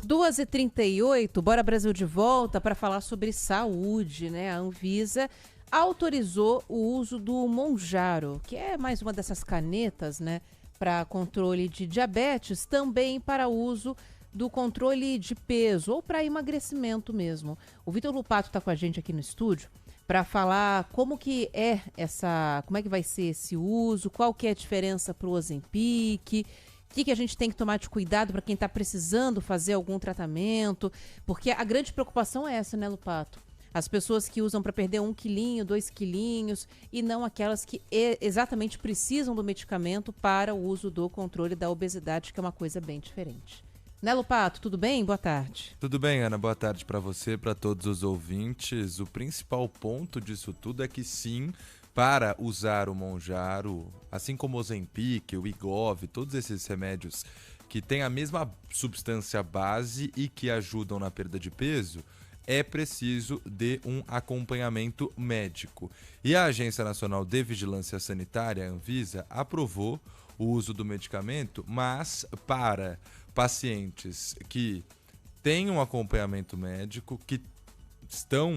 2h38, Bora Brasil de volta para falar sobre saúde, né? A Anvisa autorizou o uso do Mounjaro, que é mais uma dessas canetas, né? Para controle de diabetes, também para uso do controle de peso ou para emagrecimento mesmo. O Vitor Lupato está com a gente aqui no estúdio para falar como que vai ser esse uso, qual que é a diferença para o Ozempic. O que a gente tem que tomar de cuidado para quem está precisando fazer algum tratamento? Porque a grande preocupação é essa, né, Lupato? As pessoas que usam para perder 1 quilinho, 2 quilinhos, e não aquelas que exatamente precisam do medicamento para o uso do controle da obesidade, que é uma coisa bem diferente. Né, Lupato? Tudo bem? Boa tarde. Tudo bem, Ana. Boa tarde para você, para todos os ouvintes. O principal ponto disso tudo é que sim, para usar o Mounjaro, assim como o Ozempic, o Wegovy, todos esses remédios que têm a mesma substância base e que ajudam na perda de peso, é preciso de um acompanhamento médico. E a Agência Nacional de Vigilância Sanitária, a Anvisa, aprovou o uso do medicamento, mas para pacientes que têm um acompanhamento médico, que estão,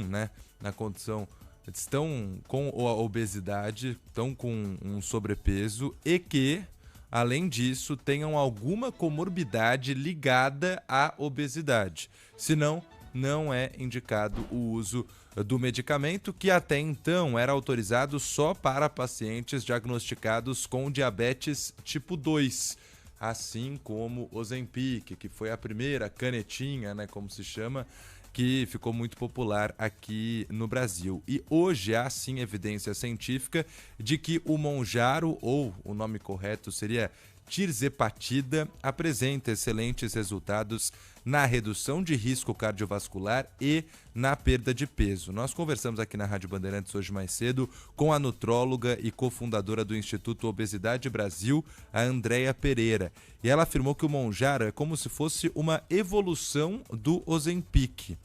na condição, estão com a obesidade, estão com um sobrepeso e que, além disso, tenham alguma comorbidade ligada à obesidade. Senão, não é indicado o uso do medicamento, que até então era autorizado só para pacientes diagnosticados com diabetes tipo 2, assim como o Ozempic, que foi a primeira canetinha, como se chama, que ficou muito popular aqui no Brasil. E hoje há sim evidência científica de que o Mounjaro, ou o nome correto seria tirzepatida, apresenta excelentes resultados na redução de risco cardiovascular e na perda de peso. Nós conversamos aqui na Rádio Bandeirantes hoje mais cedo com a nutróloga e cofundadora do Instituto Obesidade Brasil, a Andréia Pereira. E ela afirmou que o Mounjaro é como se fosse uma evolução do Ozempic.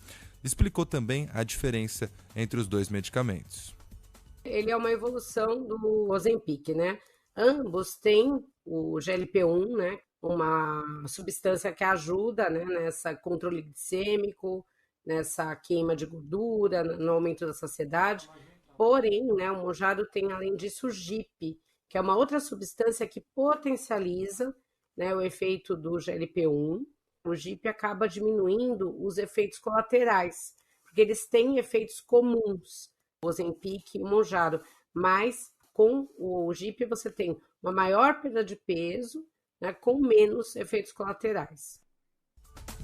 Explicou também a diferença entre os dois medicamentos. Ele é uma evolução do Ozempic, né? Ambos têm o GLP-1, né? Uma substância que ajuda, né, nessa controle glicêmico, nessa queima de gordura, no aumento da saciedade. Porém, né, o Mounjaro tem, além disso, o GIP, que é uma outra substância que potencializa, né, o efeito do GLP-1. O GIP acaba diminuindo os efeitos colaterais, porque eles têm efeitos comuns, o Ozempic e o Mounjaro, mas com o GIP você tem uma maior perda de peso, né, com menos efeitos colaterais.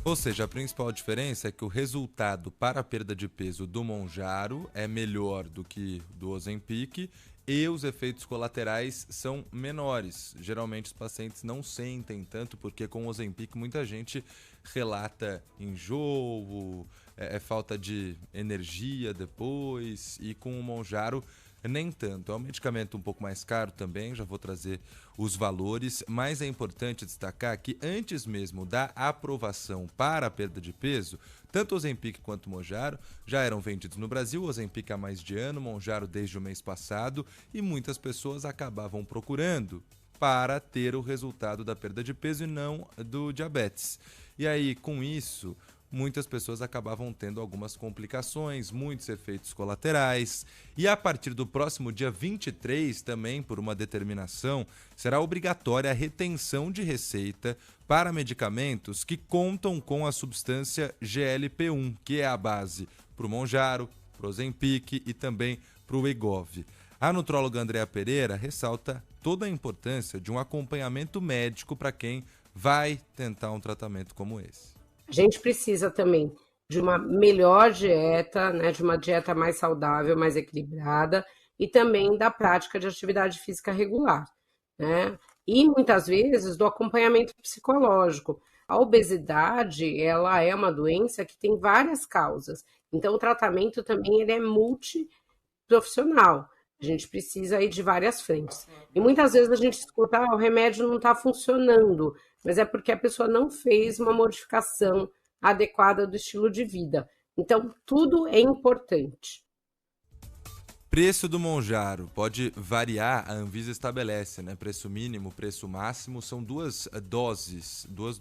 Ou seja, a principal diferença é que o resultado para a perda de peso do Mounjaro é melhor do que do Ozempic e os efeitos colaterais são menores. Geralmente os pacientes não sentem tanto, porque com o Ozempic muita gente relata enjoo, falta de energia depois, e com o Mounjaro nem tanto. É um medicamento um pouco mais caro também, já vou trazer os valores, mas é importante destacar que antes mesmo da aprovação para a perda de peso, tanto o Ozempic quanto o Mounjaro já eram vendidos no Brasil, o Ozempic há mais de ano, o Mounjaro desde o mês passado, e muitas pessoas acabavam procurando para ter o resultado da perda de peso e não do diabetes. E aí, com isso, muitas pessoas acabavam tendo algumas complicações, muitos efeitos colaterais. E a partir do próximo dia 23, também por uma determinação, será obrigatória a retenção de receita para medicamentos que contam com a substância GLP-1, que é a base para o Mounjaro, para o Ozempic e também para o Wegovy. A nutróloga Andréia Pereira ressalta toda a importância de um acompanhamento médico para quem vai tentar um tratamento como esse. A gente precisa também de uma melhor dieta, né, de uma dieta mais saudável, mais equilibrada, e também da prática de atividade física regular, né? E muitas vezes do acompanhamento psicológico. A obesidade, ela é uma doença que tem várias causas. Então o tratamento também ele é multiprofissional. A gente precisa ir de várias frentes. E muitas vezes a gente escuta, o remédio não está funcionando, mas é porque a pessoa não fez uma modificação adequada do estilo de vida. Então, tudo é importante. Preço do Monjaro pode variar, a Anvisa estabelece, né? Preço mínimo, preço máximo, são duas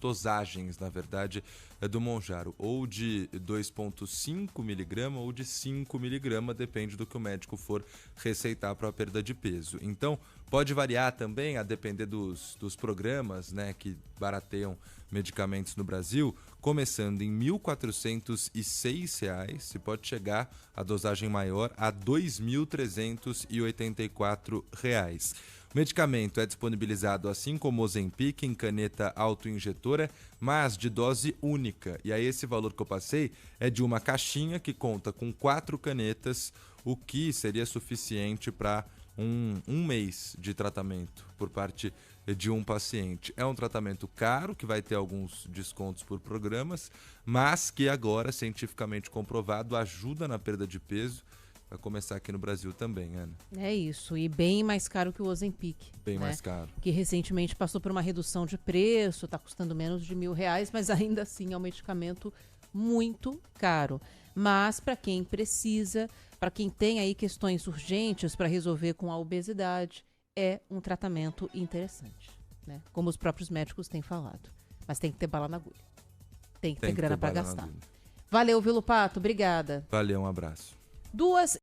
dosagens, na verdade, do Monjaro, ou de 2,5 miligrama ou de 5 miligrama, depende do que o médico for receitar para a perda de peso. Então, pode variar também, a depender dos programas, né, que barateiam medicamentos no Brasil, começando em R$ 1.406 e pode chegar a dosagem maior a R$ 2.384. O medicamento é disponibilizado, assim como o Ozempic, em caneta autoinjetora, mas de dose única. E aí esse valor que eu passei é de uma caixinha que conta com 4 canetas, o que seria suficiente para um mês de tratamento por parte de um paciente. É um tratamento caro, que vai ter alguns descontos por programas, mas que agora, cientificamente comprovado, ajuda na perda de peso. Vai começar aqui no Brasil também, Ana. É isso, e bem mais caro que o Ozempic. Bem né? mais caro. Que recentemente passou por uma redução de preço, está custando menos de R$ 1.000, mas ainda assim é um medicamento muito caro. Mas para quem precisa, para quem tem aí questões urgentes para resolver com a obesidade, é um tratamento interessante, né? Como os próprios médicos têm falado. Mas tem que ter bala na agulha. Tem que ter grana para gastar. Valeu, viu, Lupato? Obrigada. Valeu, um abraço. 2